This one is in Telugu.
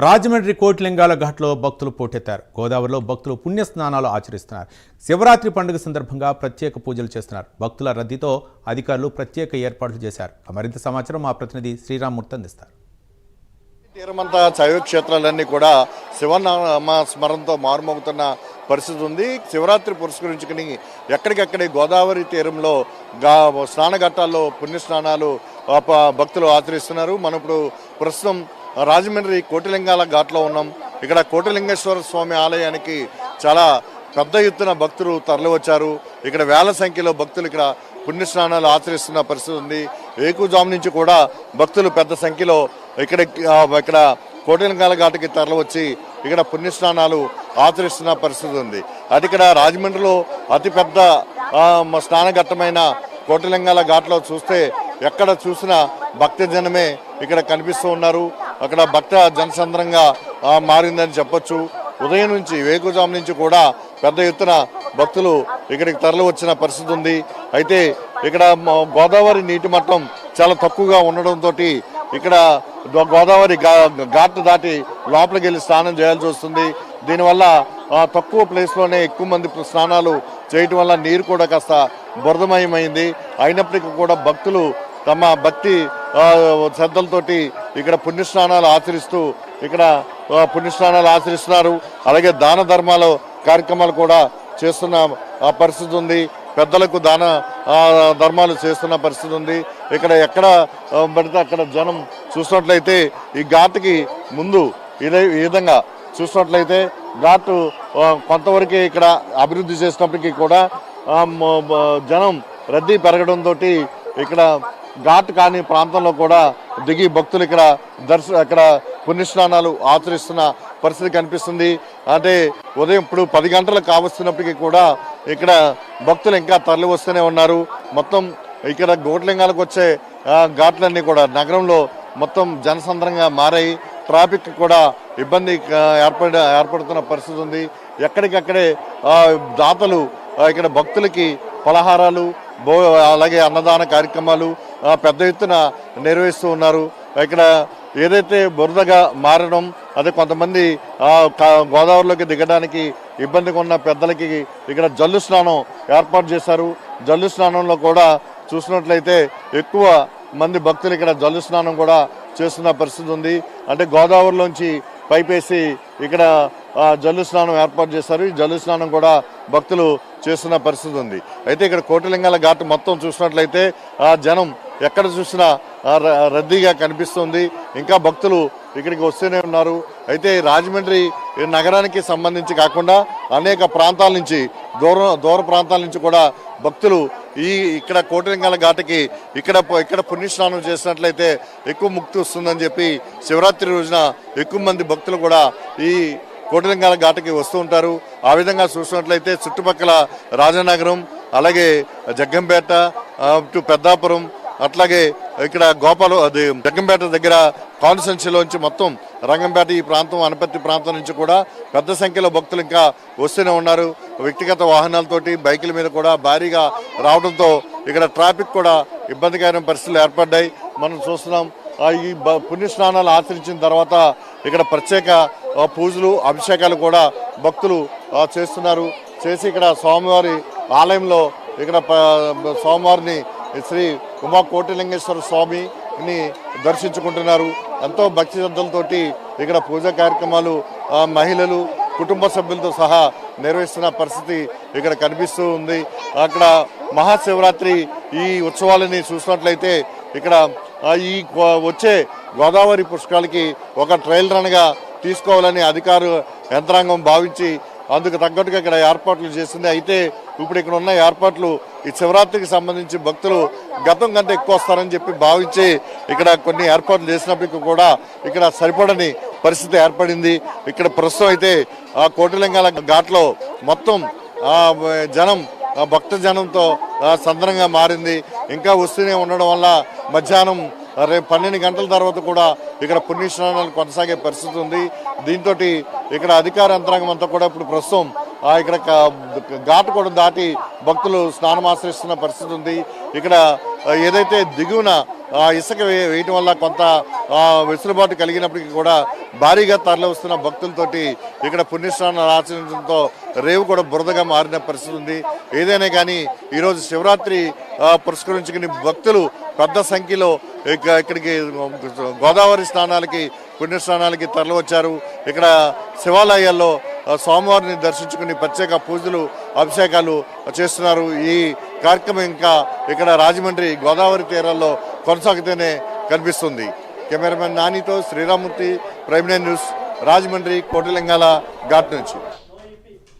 రాజమండ్రి కోటిలింగాల ఘాట్లో భక్తులు పోటెత్తారు. గోదావరిలో భక్తులు పుణ్యస్నానాలు ఆచరిస్తున్నారు. శివరాత్రి పండుగ సందర్భంగా ప్రత్యేక పూజలు చేస్తున్నారు. భక్తుల రద్దీతో అధికారులు ప్రత్యేక ఏర్పాట్లు చేశారు. మరింత సమాచారం మా ప్రతినిధి శ్రీరామ్మూర్తి అందిస్తారు. తీరమంతా శైవ క్షేత్రాలన్నీ కూడా శివనామ స్మరణతో మారుమోగుతున్న పరిస్థితి ఉంది. శివరాత్రి పురస్కరించుకుని ఎక్కడికక్కడే గోదావరి తీరంలో స్నానఘట్టాల్లో పుణ్యస్నానాలు భక్తులు ఆచరిస్తున్నారు. మనం ఇప్పుడు ప్రస్తుతం రాజమండ్రి కోటిలింగాల ఘాట్లో ఉన్నాం. ఇక్కడ కోటిలింగేశ్వర స్వామి ఆలయానికి చాలా పెద్ద ఎత్తున భక్తులు తరలివచ్చారు. ఇక్కడ వేల సంఖ్యలో భక్తులు ఇక్కడ పుణ్యస్నానాలు ఆచరిస్తున్న పరిస్థితి ఉంది. వేకుజాము నుంచి కూడా భక్తులు పెద్ద సంఖ్యలో ఇక్కడ కోటిలింగాల ఘాటుకి తరలివచ్చి ఇక్కడ పుణ్యస్నానాలు ఆచరిస్తున్న పరిస్థితి ఉంది. అది ఇక్కడ రాజమండ్రిలో అతిపెద్ద స్నానఘట్టమైన కోటిలింగాల ఘాట్లో చూస్తే ఎక్కడ చూసినా భక్త జనమే ఇక్కడ కనిపిస్తూ ఉన్నారు. అక్కడ భక్త జనసంద్రంగా మారిందని చెప్పొచ్చు. ఉదయం నుంచి వేకుజాము నుంచి కూడా పెద్ద ఎత్తున భక్తులు ఇక్కడికి తరలి వచ్చిన పరిస్థితి ఉంది. అయితే ఇక్కడ గోదావరి నీటి మట్టం చాలా తక్కువగా ఉండడంతో ఇక్కడ గోదావరి ఘాట్ దాటి లోపలికి వెళ్ళి స్నానం చేయాల్సి వస్తుంది. దీనివల్ల తక్కువ ప్లేస్లోనే ఎక్కువ మంది స్నానాలు చేయటం వల్ల నీరు కూడా కాస్త బురదమయమైంది. అయినప్పటికీ కూడా భక్తులు తమ భక్తి శ్రద్ధలతోటి ఇక్కడ పుణ్యస్నానాలు ఆచరిస్తున్నారు. అలాగే దాన ధర్మాల కార్యక్రమాలు కూడా చేస్తున్న పరిస్థితి ఉంది. పెద్దలకు దాన ధర్మాలు చేస్తున్న పరిస్థితి ఉంది. ఇక్కడ ఎక్కడ పడితే అక్కడ జనం చూసినట్లయితే ఈ ఘాట్కి ముందు ఈ విధంగా చూసినట్లయితే ఘాట్ కొంతవరకే ఇక్కడ అభివృద్ధి చేసినప్పటికీ కూడా జనం రద్దీ పెరగడంతో ఇక్కడ ఘాట్ కాని ప్రాంతంలో కూడా దిగి భక్తులు ఇక్కడ పుణ్యస్నానాలు ఆచరిస్తున్న పరిస్థితి కనిపిస్తుంది. అంటే ఉదయం ఇప్పుడు 10 గంటలకు కావస్తున్నప్పటికీ కూడా ఇక్కడ భక్తులు ఇంకా తరలి వస్తూనే ఉన్నారు. మొత్తం ఇక్కడ కోటిలింగాలకు వచ్చే ఘాట్లన్నీ కూడా నగరంలో మొత్తం జనసంద్రంగా మారాయి. ట్రాఫిక్ కూడా ఇబ్బంది ఏర్పడుతున్న పరిస్థితి ఉంది. ఎక్కడికక్కడే దాతలు ఇక్కడ భక్తులకి పలహారాలు అలాగే అన్నదాన కార్యక్రమాలు పెద్ద ఎత్తున నిర్వహిస్తూ ఉన్నారు. ఇక్కడ ఏదైతే బురదగా మారడం అదే కొంతమంది గోదావరిలోకి దిగడానికి ఇబ్బందిగా ఉన్న పెద్దలకి ఇక్కడ జల్లు స్నానం ఏర్పాటు చేశారు. జల్లు స్నానంలో కూడా చూసినట్లయితే ఎక్కువ మంది భక్తులు ఇక్కడ జల్లు స్నానం కూడా చేస్తున్న పరిస్థితి ఉంది. అంటే గోదావరిలోంచి పైపేసి ఇక్కడ జల్లు స్నానం ఏర్పాటు చేశారు. ఈ జల్లు స్నానం కూడా భక్తులు చేస్తున్న పరిస్థితి ఉంది. అయితే ఇక్కడ కోటిలింగాల ఘాట్ మొత్తం చూసినట్లయితే జనం ఎక్కడ చూసినా రద్దీగా కనిపిస్తుంది. ఇంకా భక్తులు ఇక్కడికి వస్తూనే ఉన్నారు. అయితే రాజమండ్రి నగరానికి సంబంధించి కాకుండా అనేక ప్రాంతాల నుంచి దూర ప్రాంతాల నుంచి కూడా భక్తులు ఇక్కడ కోటిలింగాల ఘాట్కి ఇక్కడ పుణ్యస్నానం చేసినట్లయితే ఎక్కువ ముక్తి వస్తుందని చెప్పి శివరాత్రి రోజున ఎక్కువ మంది భక్తులు కూడా ఈ కోటిలింగాల ఘాట్కి వస్తూ ఉంటారు. ఆ విధంగా చూసినట్లయితే చుట్టుపక్కల రాజనగరం అలాగే జగ్గంపేట టు పెద్దాపురం అట్లాగే ఇక్కడ జగ్గంపేట దగ్గర కాన్స్టిట్యున్సీలోంచి మొత్తం రంగంపేట ఈ ప్రాంతం అనపర్తి ప్రాంతం నుంచి కూడా పెద్ద సంఖ్యలో భక్తులు ఇంకా వస్తూనే ఉన్నారు. వ్యక్తిగత వాహనాలతోటి బైకుల మీద కూడా భారీగా రావడంతో ఇక్కడ ట్రాఫిక్ కూడా ఇబ్బందికరమైన పరిస్థితులు ఏర్పడ్డాయి. మనం చూస్తున్నాం. ఈ పుణ్యస్నానాలు ఆచరించిన తర్వాత ఇక్కడ ప్రత్యేక పూజలు అభిషేకాలు కూడా భక్తులు చేస్తున్నారు. చేసి ఇక్కడ స్వామివారి ఆలయంలో ఇక్కడ స్వామివారిని శ్రీ ఉమా కోటిలింగేశ్వర స్వామిని దర్శించుకుంటున్నారు. ఎంతో భక్తి శ్రద్ధలతోటి ఇక్కడ పూజా కార్యక్రమాలు మహిళలు కుటుంబ సభ్యులతో సహా నిర్వహిస్తున్న పరిస్థితి ఇక్కడ కనిపిస్తూ ఉంది. అక్కడ మహాశివరాత్రి ఈ ఉత్సవాలని చూసినట్లయితే ఇక్కడ ఈ వచ్చే గోదావరి పుష్కరాలకి ఒక ట్రయల్ రన్గా తీసుకోవాలని అధికార యంత్రాంగం భావించి అందుకు తగ్గట్టుగా ఇక్కడ ఏర్పాట్లు చేసింది. అయితే ఇప్పుడు ఇక్కడ ఉన్న ఏర్పాట్లు ఈ శివరాత్రికి సంబంధించి భక్తులు గతం కంటే ఎక్కువ వస్తారని చెప్పి భావించి ఇక్కడ కొన్ని ఏర్పాట్లు చేసినప్పటికీ కూడా ఇక్కడ సరిపడని పరిస్థితి ఏర్పడింది. ఇక్కడ ప్రస్తుతం అయితే కోటిలింగాల ఘాట్లో మొత్తం జనం భక్త జనంతో సందర్భంగా మారింది. ఇంకా వస్తూనే ఉండడం వల్ల మధ్యాహ్నం రేపు 12 గంటల తర్వాత కూడా ఇక్కడ పుణ్యస్నానాలు కొనసాగే పరిస్థితి ఉంది. దీంతో ఇక్కడ అధికార యంత్రాంగం అంతా కూడా ఇప్పుడు ప్రస్తుతం ఇక్కడ ఘాట్ కూడా దాటి భక్తులు స్నానం ఆశ్రయిస్తున్న పరిస్థితి ఉంది. ఇక్కడ ఏదైతే దిగువన ఇసుక వేయటం వల్ల కొంత వెసులుబాటు కలిగినప్పటికీ కూడా భారీగా తరలి వస్తున్న భక్తులతోటి ఇక్కడ పుణ్యస్నానాలు ఆచరించడంతో రేవు కూడా బురదగా మారిన పరిస్థితి ఉంది. ఏదైనా కానీ ఈరోజు శివరాత్రి పురస్కరించుకుని భక్తులు పెద్ద సంఖ్యలో ఇక్కడికి గోదావరి స్నానాలకి పుణ్యస్నానాలకి తరలి వచ్చారు. ఇక్కడ శివాలయాల్లో స్వామివారిని దర్శించుకుని ప్రత్యేక పూజలు అభిషేకాలు చేస్తున్నారు. ఈ కార్యక్రమం ఇంకా ఇక్కడ రాజమండ్రి గోదావరి తీరాల్లో కొనసాగుతూనే కనిపిస్తుంది. కెమెరామెన్ నానితో శ్రీరామూర్తి, ప్రైమ్9 న్యూస్, రాజమండ్రి కోటిలింగాల ఘాట్ నుంచి.